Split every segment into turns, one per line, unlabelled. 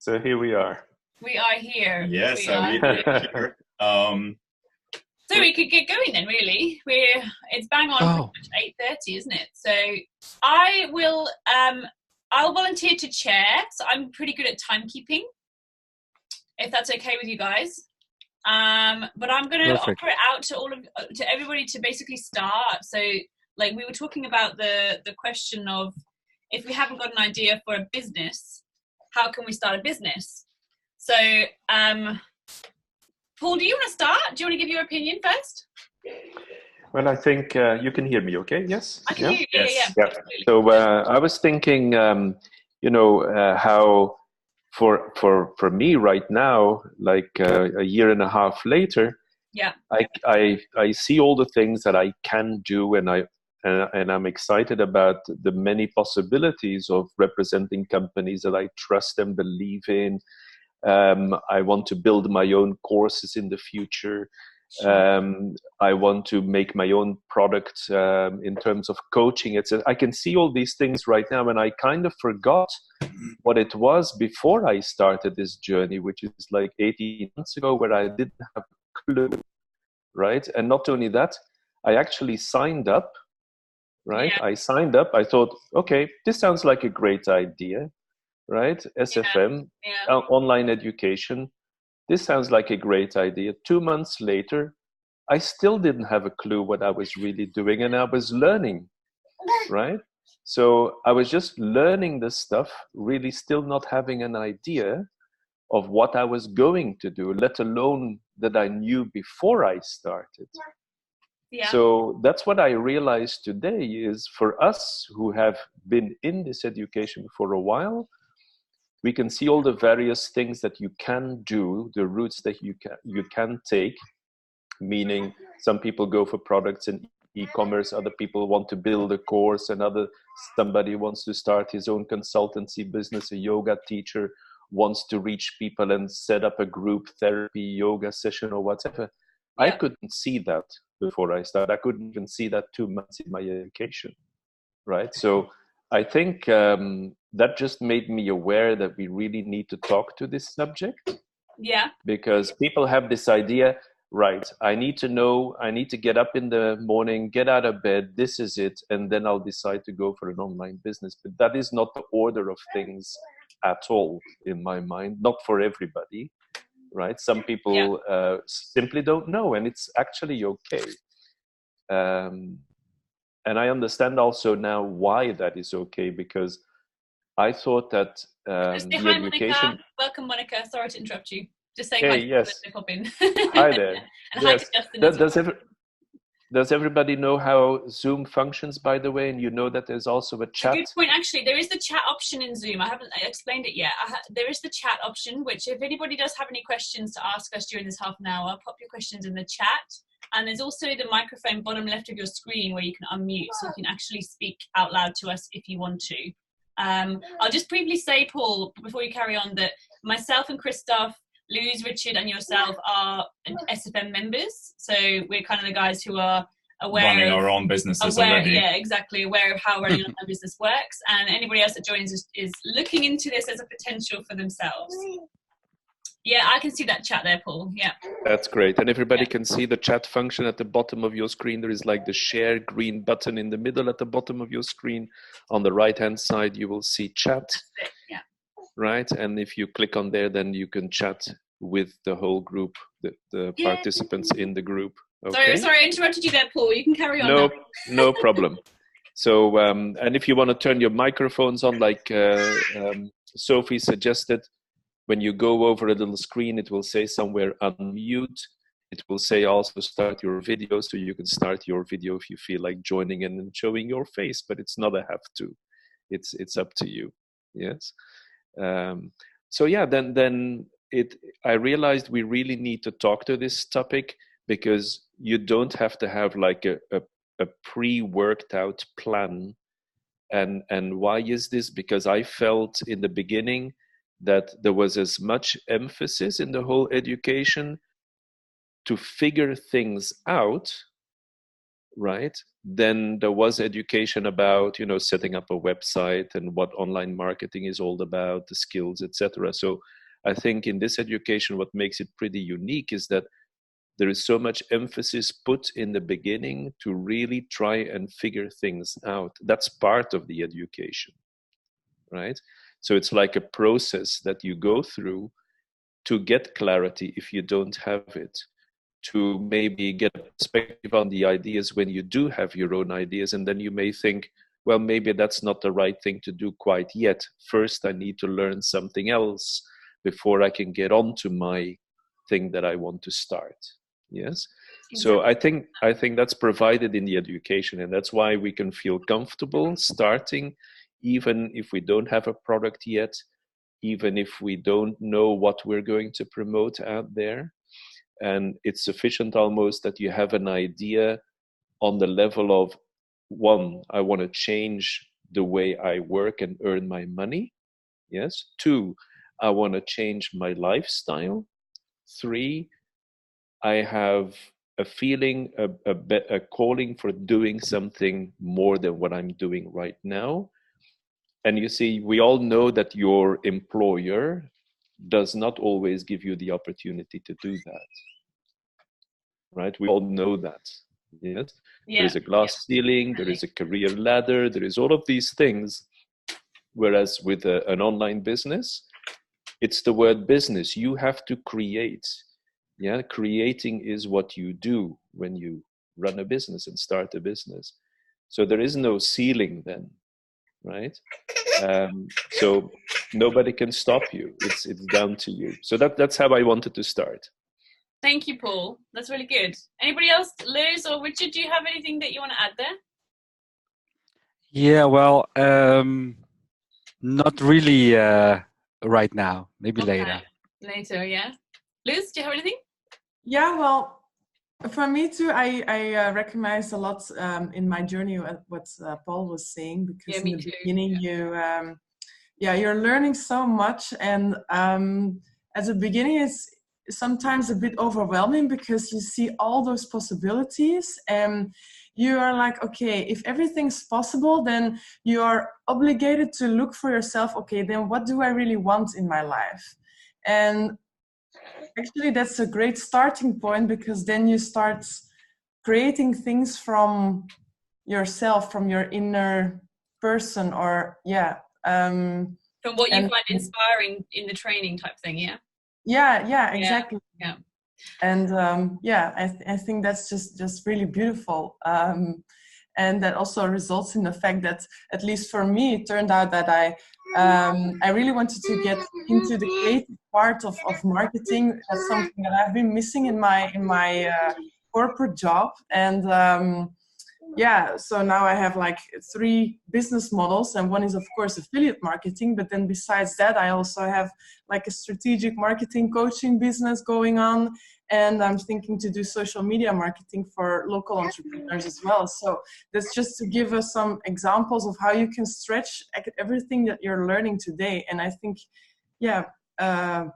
So here we are.
We are here.
Yes, we are here.
So we could get going then, really. It's bang on 8:30, isn't it? So I'll volunteer to chair. So I'm pretty good at timekeeping, if that's okay with you guys. But I'm going to offer it out to everybody to basically start. So like we were talking about the question of, if we haven't got an idea for a business, how can we start a business? So, Paul, do you want to start? Do you want to give your opinion first?
Well, I think you can hear me okay? Yes?
I can hear you,
yeah. So I was thinking, how for me right now, like a year and a half later, I see all the things that I can do, and I'm excited about the many possibilities of representing companies that I trust and believe in. I want to build my own courses in the future. I want to make my own product in terms of coaching. I can see all these things right now, and I kind of forgot what it was before I started this journey, which is like 18 months ago, where I didn't have a clue, right? And not only that, I actually signed up, right?
Yeah.
I signed up. I thought, okay, this sounds like a great idea, right? SFM, online education. This sounds like a great idea. 2 months later, I still didn't have a clue what I was really doing, and I was learning, right? So I was just learning this stuff, really still not having an idea of what I was going to do, let alone that I knew before I started. Yeah. So that's what I realized today is, for us who have been in this education for a while, we can see all the various things that you can do, the routes that you can take, meaning some people go for products in e-commerce, other people want to build a course, and somebody wants to start his own consultancy business, a yoga teacher wants to reach people and set up a group therapy yoga session or whatever. Yeah. I couldn't see that before I started. I couldn't even see that 2 months in my education, right? So I think that just made me aware that we really need to talk to this subject.
Yeah.
Because people have this idea, right, I need to know, I need to get up in the morning, get out of bed, this is it, and then I'll decide to go for an online business. But that is not the order of things at all, in my mind, not for everybody, right? Some people simply don't know, and it's actually okay. And I understand also now why that is okay, because I thought that
hi,
education...
Monica. Welcome, Monica. Sorry to interrupt you. Just saying
hi.
Yes. Pop in.
Hi there.
And yes. Hi to Justin.
Does everybody know how Zoom functions, by the way? And you know that there's also a chat?
Good point, actually. There is the chat option in Zoom. I explained it yet. There is the chat option, which if anybody does have any questions to ask us during this half an hour, pop your questions in the chat. And there's also the microphone bottom left of your screen where you can unmute, so you can actually speak out loud to us if you want to. I'll just briefly say, Paul, before you carry on, that myself and Christoph, Louise, Richard and yourself are SFM members. So we're kind of the guys who are aware
running our own businesses already.
Yeah, exactly. Aware of how running our own business works. And anybody else that joins is looking into this as a potential for themselves. Yeah, I can see that chat there, Paul. Yeah.
That's great. And everybody can see the chat function at the bottom of your screen. There is like the share green button in the middle at the bottom of your screen. On the right-hand side, you will see chat.
Yeah.
Right? And if you click on there, then you can chat with the whole group, the participants in the group. Okay?
Sorry, I interrupted you there, Paul. You can carry on now.
No problem. So, and if you want to turn your microphones on, like Sophie suggested, when you go over a little screen, it will say somewhere unmute. It will say also start your video, so you can start your video if you feel like joining in and showing your face, but it's not a have to. It's up to you. Yes. So yeah, then I realized we really need to talk to this topic, because you don't have to have like a pre-worked out plan. And why is this? Because I felt in the beginning that there was as much emphasis in the whole education to figure things out right? Then there was education about, setting up a website and what online marketing is all about, the skills, etc. So I think in this education, what makes it pretty unique is that there is so much emphasis put in the beginning to really try and figure things out. That's part of the education, right? So it's like a process that you go through to get clarity if you don't have it, to maybe get a perspective on the ideas when you do have your own ideas. And then you may think, well, maybe that's not the right thing to do quite yet. First, I need to learn something else before I can get on to my thing that I want to start. Yes. Exactly. So I think that's provided in the education, and that's why we can feel comfortable starting, even if we don't have a product yet, even if we don't know what we're going to promote out there. And it's sufficient almost that you have an idea on the level of, one, I want to change the way I work and earn my money. Yes. Two, I want to change my lifestyle. Three, I have a feeling, a calling for doing something more than what I'm doing right now. And you see, we all know that your employer does not always give you the opportunity to do that. Right? We all know that. Yes. Yeah. There is a glass ceiling, there is a career ladder, there is all of these things. Whereas with an online business, it's the word business. You have to create. Yeah, creating is what you do when you run a business and start a business. So there is no ceiling then, right? So nobody can stop you. It's down to you. So that's how I wanted to start.
Thank you, Paul. That's really good. Anybody else, Liz or Richard, do you have anything that you want to add there?
Yeah, well, not really right now. Maybe later.
Later, yeah. Liz, do you have anything?
Yeah, well, for me too, I recognize a lot in my journey what Paul was saying, because in the beginning you're learning so much, and at the beginning it's sometimes a bit overwhelming because you see all those possibilities and you are like, okay, if everything's possible, then you are obligated to look for yourself, okay, then what do I really want in my life? And actually that's a great starting point, because then you start creating things from yourself, from your inner person, or
from what you find inspiring in the training type thing.
Yeah, exactly. Yeah. And I think that's just really beautiful. And that also results in the fact that, at least for me, it turned out that I really wanted to get into the creative part of marketing. That's something that I've been missing in my corporate job. And so now I have like 3 business models, and one is of course affiliate marketing, but then besides that I also have like a strategic marketing coaching business going on, and I'm thinking to do social media marketing for local entrepreneurs as well. So that's just to give us some examples of how you can stretch everything that you're learning today. And I think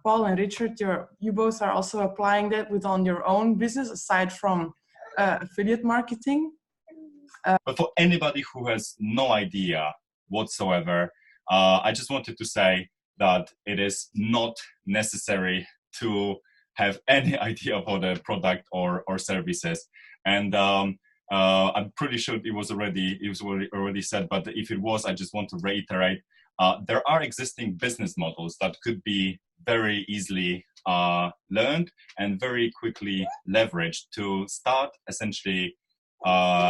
Paul and Richard, you both are also applying that on your own business aside from affiliate marketing.
But for anybody who has no idea whatsoever, I just wanted to say that it is not necessary to have any idea about a product or services. And I'm pretty sure it was already said, but if it was, I just want to reiterate, there are existing business models that could be very easily learned and very quickly leveraged to start essentially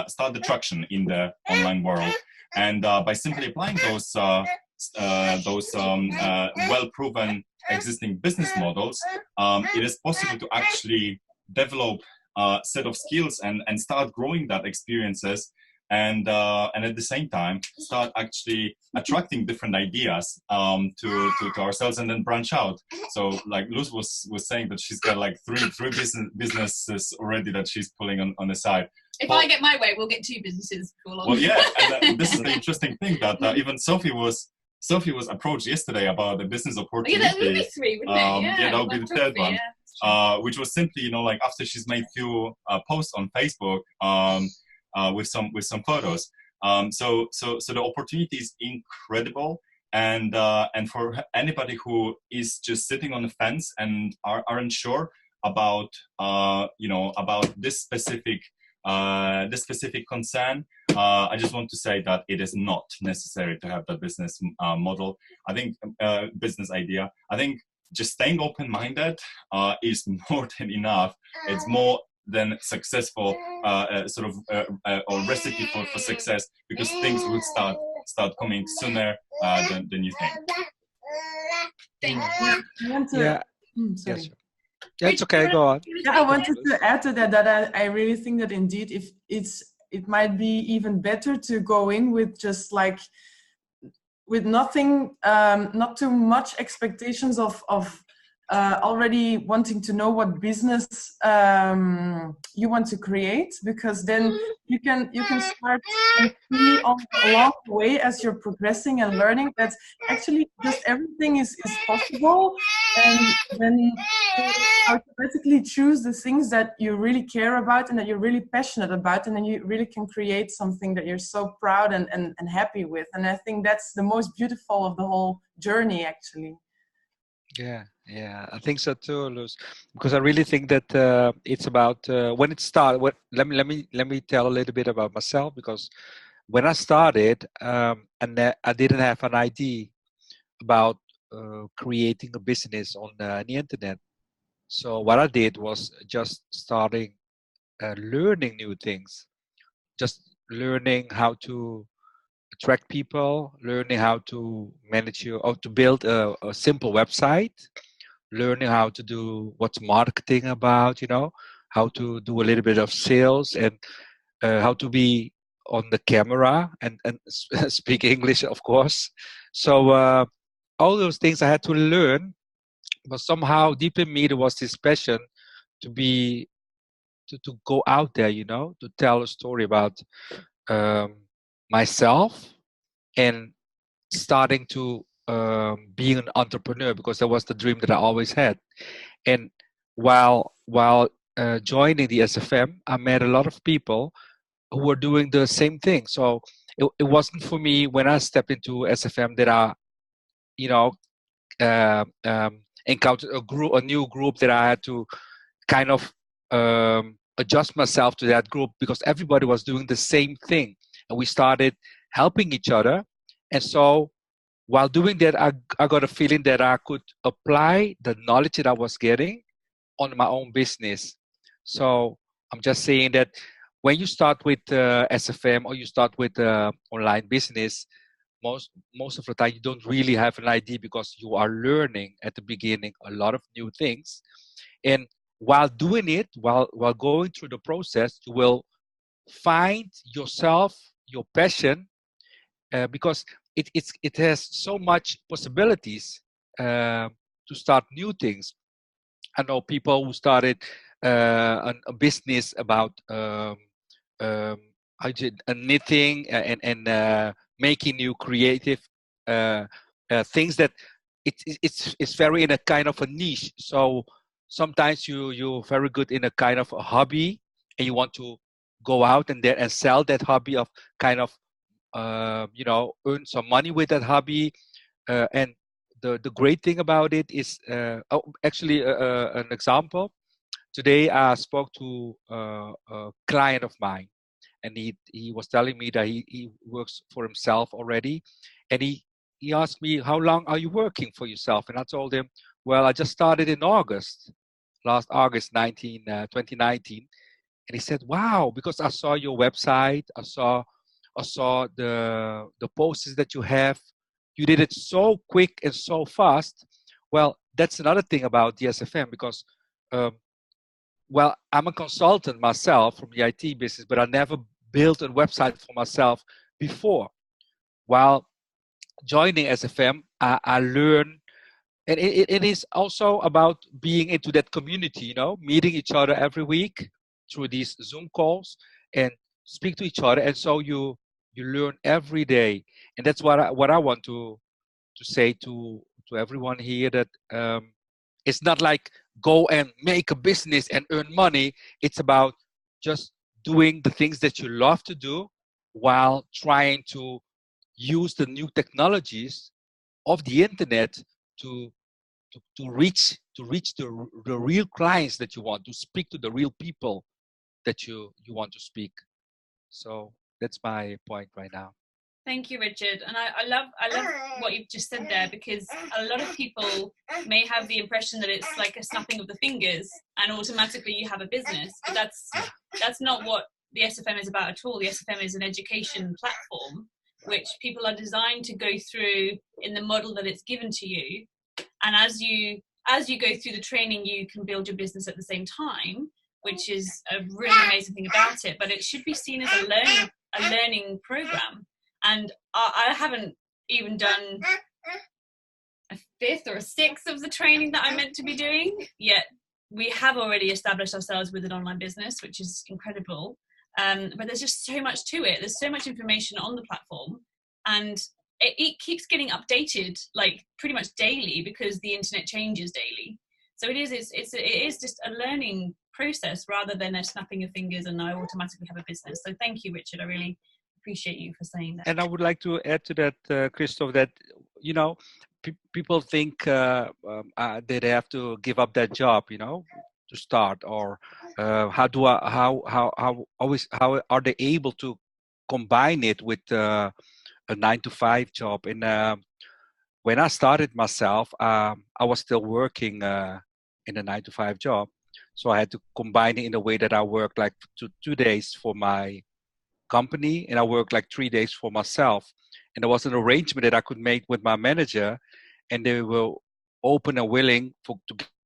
start the traction in the online world. And by simply applying those well-proven existing business models, it is possible to actually develop a set of skills and start growing that experiences, and at the same time start actually attracting different ideas to ourselves, and then branch out. So like Luz was saying that she's got like three businesses already that she's pulling on the side.
If I get my way, we'll get 2 businesses before long.
Well, yeah, and this is the interesting thing that even Sophie was approached yesterday about a business opportunity.
Yeah, that would be 3, wouldn't it?
Yeah, that would be the 3rd one. Which was simply, like after she's made few posts on Facebook, with some photos. So the opportunity is incredible. And for anybody who is just sitting on the fence and aren't sure about about this specific concern, I just want to say that it is not necessary to have the business model. I think business idea. I think just staying open-minded is more than enough. It's more than successful or recipe for success, because things will start coming sooner than you think.
Thank you.
Yeah.
Sorry.
Yes. Yeah, it's okay. Go on.
Yeah, I wanted to add to that I really think that indeed, if it might be even better to go in with just like with nothing, not too much expectations of already wanting to know what business you want to create, because then you can start and see along the way as you're progressing and learning that actually just everything is possible, and then you automatically choose the things that you really care about and that you're really passionate about, and then you really can create something that you're so proud and happy with. And I think that's the most beautiful of the whole journey, actually.
Yeah, I think so too, Luz. Because I really think that it's about when it started. Let me tell a little bit about myself, because when I started, I didn't have an idea about creating a business on the internet. So what I did was just starting learning new things, just learning how to attract people, learning how to manage or to build a simple website, learning how to do what's marketing about, how to do a little bit of sales, and how to be on the camera and speak English, of course. So all those things I had to learn, but somehow deep in me there was this passion to be to go out there, to tell a story about myself, and starting to being an entrepreneur, because that was the dream that I always had. And while joining the SFM, I met a lot of people who were doing the same thing. So it wasn't for me when I stepped into SFM that I, encountered a new group that I had to kind of adjust myself to that group, because everybody was doing the same thing, and we started helping each other. And so while doing that, I got a feeling that I could apply the knowledge that I was getting on my own business. So I'm just saying that when you start with SFM, or you start with online business, most of the time you don't really have an idea, because you are learning at the beginning a lot of new things. And while doing it, while going through the process, you will find yourself, your passion, because it has so much possibilities to start new things. I know people who started a business about knitting and making new creative things that it's very in a kind of a niche. So sometimes you're very good in a kind of a hobby, and you want to go out and sell that hobby, of kind of earn some money with that hobby. And the great thing about it is actually an example. Today I spoke to a client of mine, and he was telling me that he works for himself already, and he asked me, how long are you working for yourself? And I told him, well, I just started in last August 2019. And he said, wow, because I saw your website, I saw the posts that you have. You did it so quick and so fast. Well, that's another thing about the SFM, because I'm a consultant myself from the IT business, but I never built a website for myself before. While joining SFM, I learned, and it is also about being into that community, meeting each other every week through these Zoom calls, and speak to each other. And so you learn every day. And that's what I want to say to everyone here, that it's not like go and make a business and earn money. It's about just doing the things that you love to do while trying to use the new technologies of the internet to reach the real clients that you want to speak to, the real people that you want to speak. So that's my point right now.
Thank you, Richard. And I love what you've just said there, because a lot of people may have the impression that it's like a snapping of the fingers and automatically you have a business. But that's not what the SFM is about at all. The SFM is an education platform which people are designed to go through in the model that it's given to you. And as you go through the training, you can build your business at the same time, which is a really amazing thing about it. But it should be seen as a learning program. And I haven't even done a fifth or a sixth of the training that I'm meant to be doing, yet we have already established ourselves with an online business, which is incredible. But there's just so much to it. There's so much information on the platform, and it keeps getting updated like pretty much daily, because the internet changes daily. So it is just a learning process rather than a snapping of fingers and I automatically have a business. So thank you, Richard. I really appreciate you for saying that.
And I would like to add to that, Christoph, that people think that they have to give up that job, to start, or how are they able to combine it with a 9-to-5 job? And when I started myself, I was still working in a 9-to-5 job, so I had to combine it in a way that I worked like 2 days for my company and I worked like 3 days for myself. And there was an arrangement that I could make with my manager, and they were open and willing to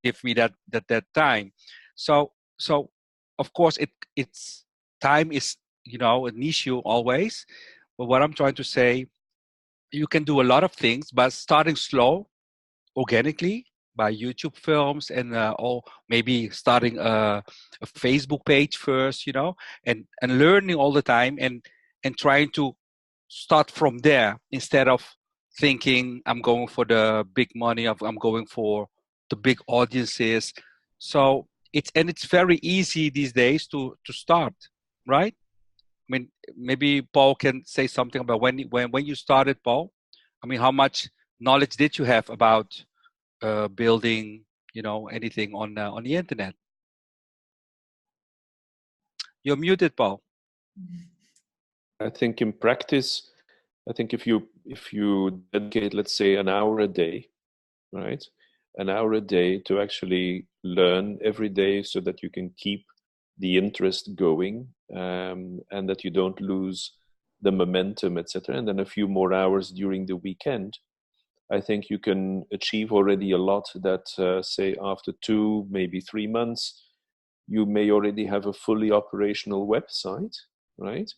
give me that time. So of course it's time is an issue always. But what I'm trying to say, you can do a lot of things, but starting slow, organically, by YouTube films, and or maybe starting a Facebook page first, and learning all the time, and trying to start from there instead of thinking I'm going for the big money, I'm going for the big audiences. So it's very easy these days to start, right? I mean, maybe Paul can say something about when you started, Paul. I mean, how much knowledge did you have about building, anything on the internet? You're muted, Paul.
I think in practice, if you dedicate, let's say, an hour a day, right? An hour a day to actually learn every day, so that you can keep the interest going, and that you don't lose the momentum, etc. And then a few more hours during the weekend, I think you can achieve already a lot that, say, after 2, maybe 3 months, you may already have a fully operational website, right?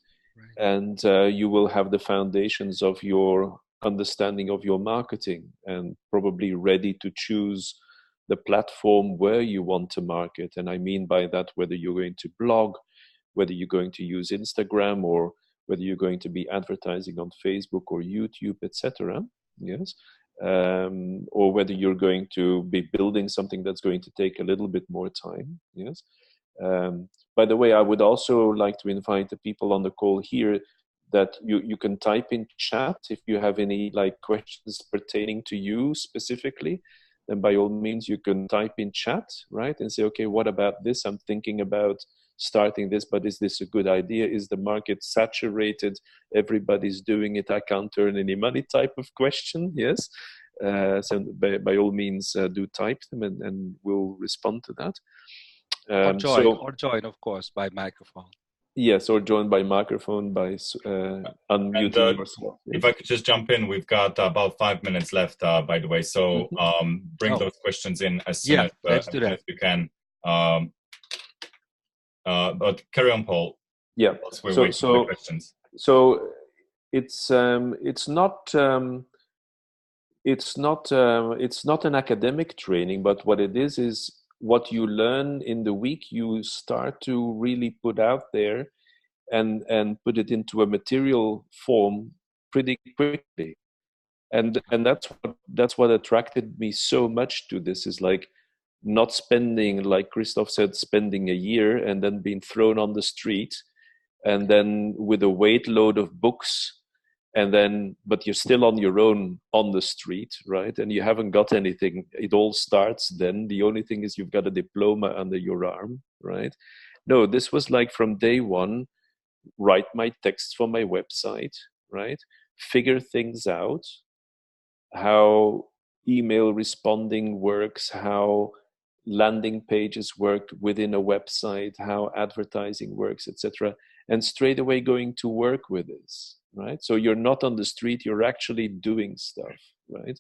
And you will have the foundations of your understanding of your marketing, and probably ready to choose the platform where you want to market. And I mean by that, whether you're going to blog, whether you're going to use Instagram, or whether you're going to be advertising on Facebook or YouTube, etc. Yes. Or whether you're going to be building something that's going to take a little bit more time. Yes. By the way, I would also like to invite the people on the call here that you can type in chat if you have any questions pertaining to you specifically. Then by all means you can type in chat, right, and say, okay, what about this? I'm thinking about starting this, but is this a good idea? Is the market saturated? Everybody's doing it, I can't earn any money type of question. Yes. So by all means do type them, and we'll respond to that.
Or join, of course, by microphone.
Yes, or join by microphone by unmuting yourself. Yes.
If I could just jump in, we've got about 5 minutes left, by the way. So bring those questions in as soon as you can. But carry on, Paul.
Yeah.
We're waiting for the questions.
So it's not an academic training, but what it is what you learn in the week, you start to really put out there and put it into a material form pretty quickly. And that's what attracted me so much to this, is like not spending, like Christoph said, spending a year and then being thrown on the street and then with a weight load of books, and then but you're still on your own on the street, right? And you haven't got anything. It all starts then. The only thing is you've got a diploma under your arm, right? No, this was like from day one, write my text for my website, right? Figure things out, how email responding works, how landing pages work within a website, how advertising works, etc. And straight away going to work with this, right? So you're not on the street, you're actually doing stuff, right?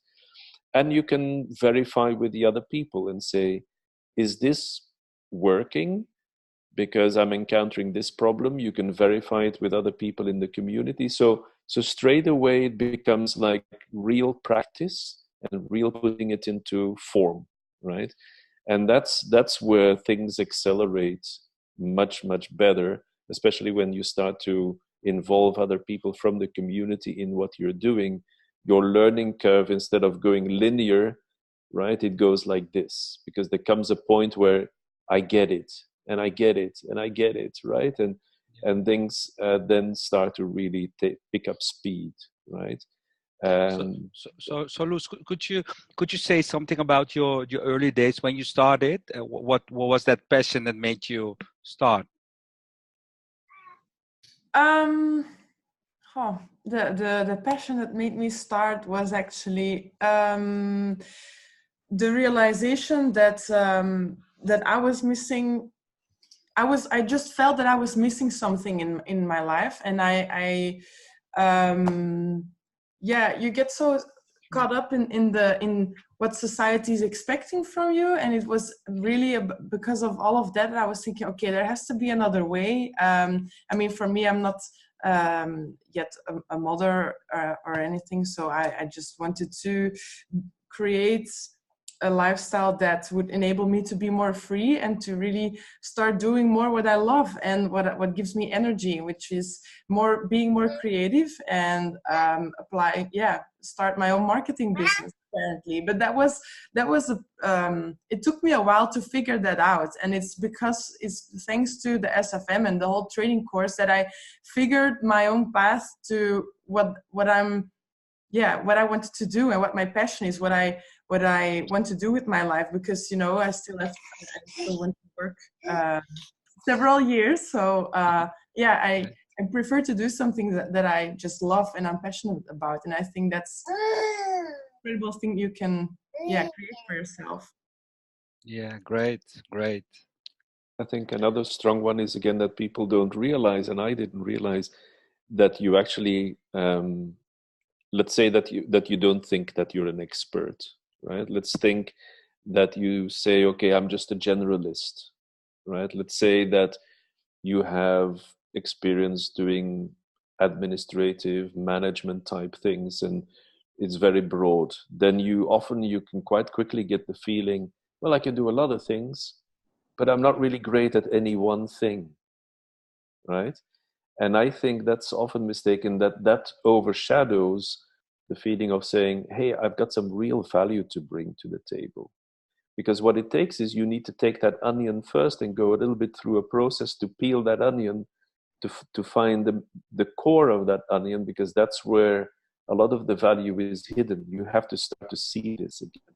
And you can verify with the other people and say, is this working? Because I'm encountering this problem. You can verify it with other people in the community. So straight away it becomes like real practice and real putting it into form, right? And that's where things accelerate much better, especially when you start to involve other people from the community in what you're doing. Your learning curve, instead of going linear, right, it goes like this, because there comes a point where I get it, and I get it, and I get it, right? And things then start to really pick up speed, right?
So Luz, could you say something about your early days when you started? What was that passion that made you start?
The passion that made me start was actually the realization that that I was missing. I just felt that I was missing something in my life, and you get so caught up in what society is expecting from you, and it was really because of all of that I was thinking, okay, there has to be another way. I mean, for me, I'm not yet a mother or anything, so I just wanted to create a lifestyle that would enable me to be more free and to really start doing more what I love and what gives me energy, which is being more creative and start my own marketing business apparently. But that was it took me a while to figure that out, and it's thanks to the SFM and the whole training course that I figured my own path to what I wanted to do and what my passion is, what I want to do with my life, because I still want to work several years. So I prefer to do something that I just love and I'm passionate about, and I think that's an incredible thing you can create for yourself.
Yeah, great.
I think another strong one is, again, that people don't realize, and I didn't realize, that you actually let's say that you don't think that you're an expert, right? Let's think that you say, okay, I'm just a generalist, right? Let's say that you have experience doing administrative management type things and it's very broad. Then you can quite quickly get the feeling, well, I can do a lot of things, but I'm not really great at any one thing, right? And I think that's often mistaken, that overshadows the feeling of saying, hey, I've got some real value to bring to the table. Because what it takes is you need to take that onion first and go a little bit through a process to peel that onion to find the core of that onion, because that's where a lot of the value is hidden. You have to start to see this again.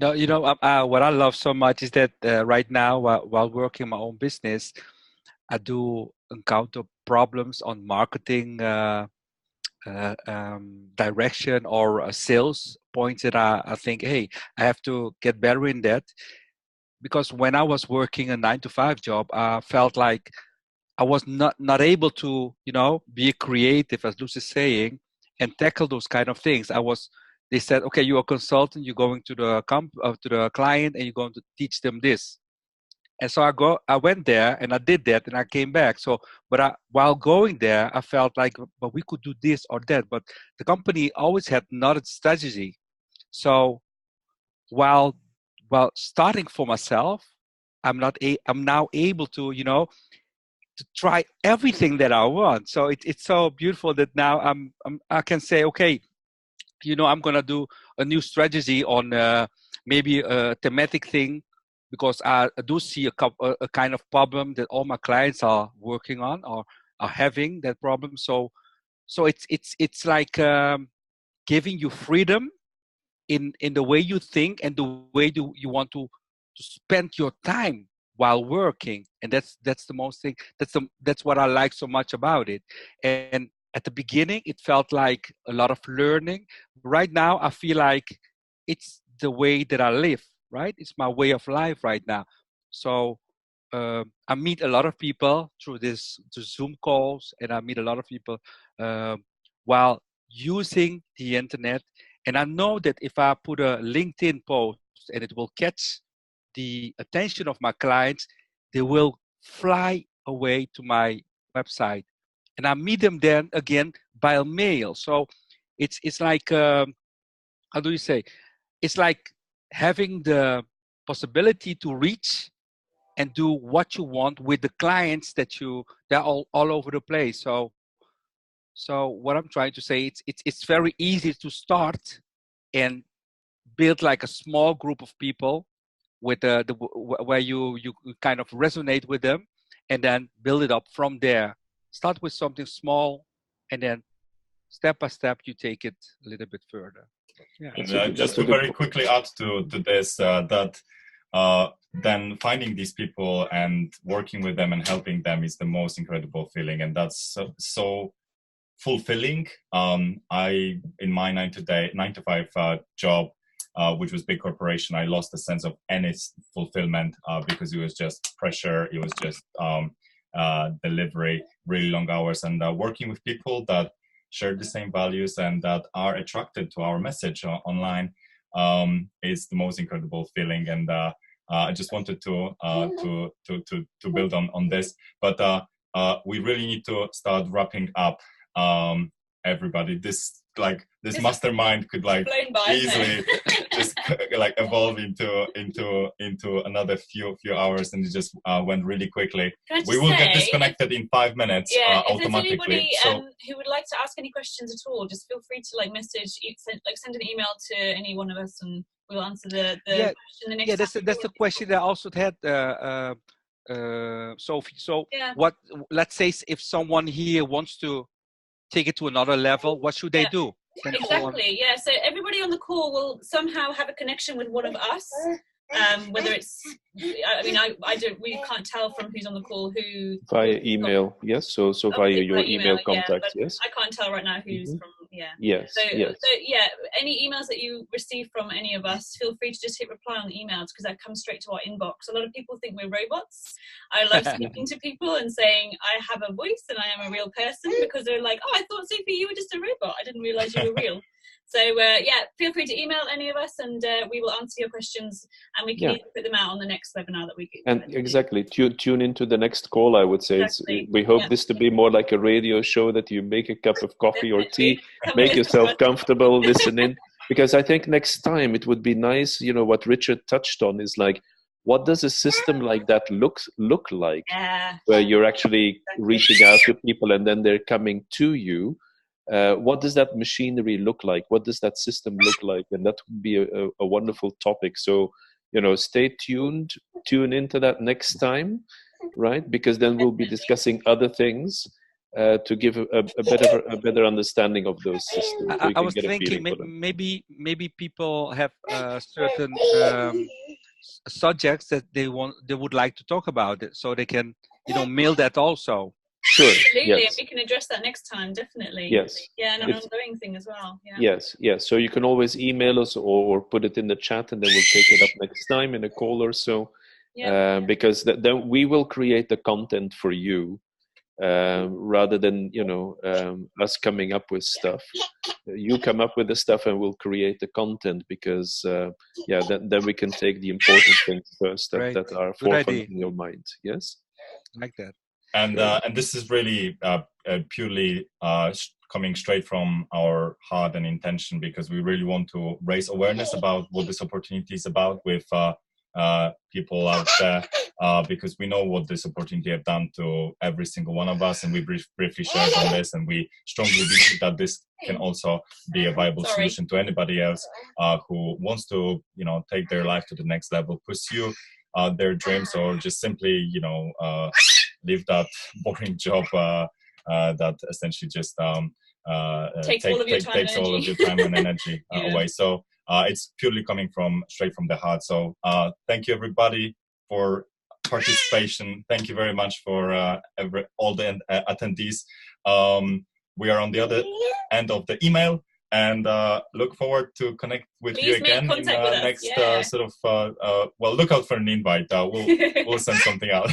Right?
What I love so much is that right now, while working my own business, I do encounter problems on marketing direction or sales points that I think, hey, I have to get better in that. Because when I was working a 9-to-5 job, I felt like I was not able to, be creative, as Luz is saying, and tackle those kind of things. They said, okay, you're a consultant, you're going to the client and you're going to teach them this. And so I went there and I did that and I came back. So, while going there, I felt like, but we could do this or that. But the company always had not a strategy. So while starting for myself, I'm now able to, to try everything that I want. So it's so beautiful that now I can say, okay, I'm going to do a new strategy on maybe a thematic thing because I do see a kind of problem that all my clients are working on or are having that problem. So it's like giving you freedom in the way you think and the way you want to spend your time while working. And that's the most thing. That's what I like so much about it. And at the beginning, it felt like a lot of learning. Right now, I feel like it's the way that I live. Right, it's my way of life right now. So I meet a lot of people through Zoom calls, and I meet a lot of people while using the internet. And I know that if I put a LinkedIn post and it will catch the attention of my clients, they will fly away to my website, and I meet them then again by mail. So it's like how do you say? It's like having the possibility to reach and do what you want with the clients they're all over the place. So what I'm trying to say, it's very easy to start and build like a small group of people with where you kind of resonate with them, and then build it up from there. Start with something small, and then step by step you take it a little bit further. Yeah.
And just to very quickly add to this, that then finding these people and working with them and helping them is the most incredible feeling, and that's so fulfilling. I, in my 9 to 5 job, which was big corporation, I lost the sense of any fulfillment because it was just pressure. It was just delivery, really long hours, and working with people that share the same values and that are attracted to our message online is the most incredible feeling. And I just wanted to build on this, but we really need to start wrapping up. Everybody, this mastermind could like easily just like evolve into another few hours, and it just went really quickly. We will get disconnected in 5 minutes automatically.
If there's anybody who would like to ask any questions at all, just feel free to like message, send an email to any one of us, and we'll answer the question the next time.
That's the question that I also had, Sophie. So what? Let's say if someone here wants to take it to another level, what should they do?
Exactly. Yeah. So everybody on the call will somehow have a connection with one of us. Whether it's, I mean, I don't, we can't tell from who's on the call who.
Via email, yes. So via your email contact, yes.
I can't tell right now who's from.
Yes.
So any emails that you receive from any of us, feel free to just hit reply on the emails, because that comes straight to our inbox. A lot of people think we're robots. I love speaking to people and saying I have a voice and I am a real person, because they're like, oh, I thought, Sophie, you were just a robot. I didn't realize you were real. So feel free to email any of us, and we will answer your questions, and we can put them out on the next webinar that we do.
And exactly, tune into the next call, I would say. Exactly. We hope this to be more like a radio show, that you make a cup of coffee or tea, make yourself comfortable, listen in. Because I think next time it would be nice, what Richard touched on is like, what does a system like that look like? Where you're actually reaching out to people and then they're coming to you. What does that machinery look like? What does that system look like? And that would be a wonderful topic. So, stay tuned, tune into that next time, right? Because then we'll be discussing other things to give a better understanding of those systems. So
I was thinking maybe people have certain subjects that they would like to talk about it, so they can mail that also.
Sure.
Absolutely,
yes.
And we can address that next time, definitely.
Yes.
Yeah, and an ongoing thing as well. Yeah.
Yes. So you can always email us or put it in the chat, and then we'll take it up next time in a call or so. Because then we will create the content for you, rather than us coming up with stuff. You come up with the stuff, and we'll create the content, because then we can take the important things first that are forefront in your mind. Yes.
I like that.
And this is really purely coming straight from our heart and intention, because we really want to raise awareness about what this opportunity is about with people out there, because we know what this opportunity have done to every single one of us, and we briefly shared on this, and we strongly believe that this can also be a viable solution to anybody else who wants to take their life to the next level, pursue their dreams, or just simply, leave that boring job that essentially just
takes all of your
time and energy away. So it's purely coming straight from the heart. So thank you everybody for participation. Thank you very much for all the attendees. We are on the other end of the email, and look forward to connect with you again in next look out for an invite. We'll send something out.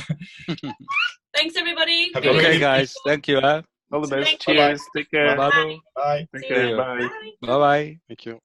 Thanks everybody.
Okay guys, thank you.
All the best.
Thank
Cheers.
you.
Take care.
Bye.
Take care. Bye.
Bye.
Thank you.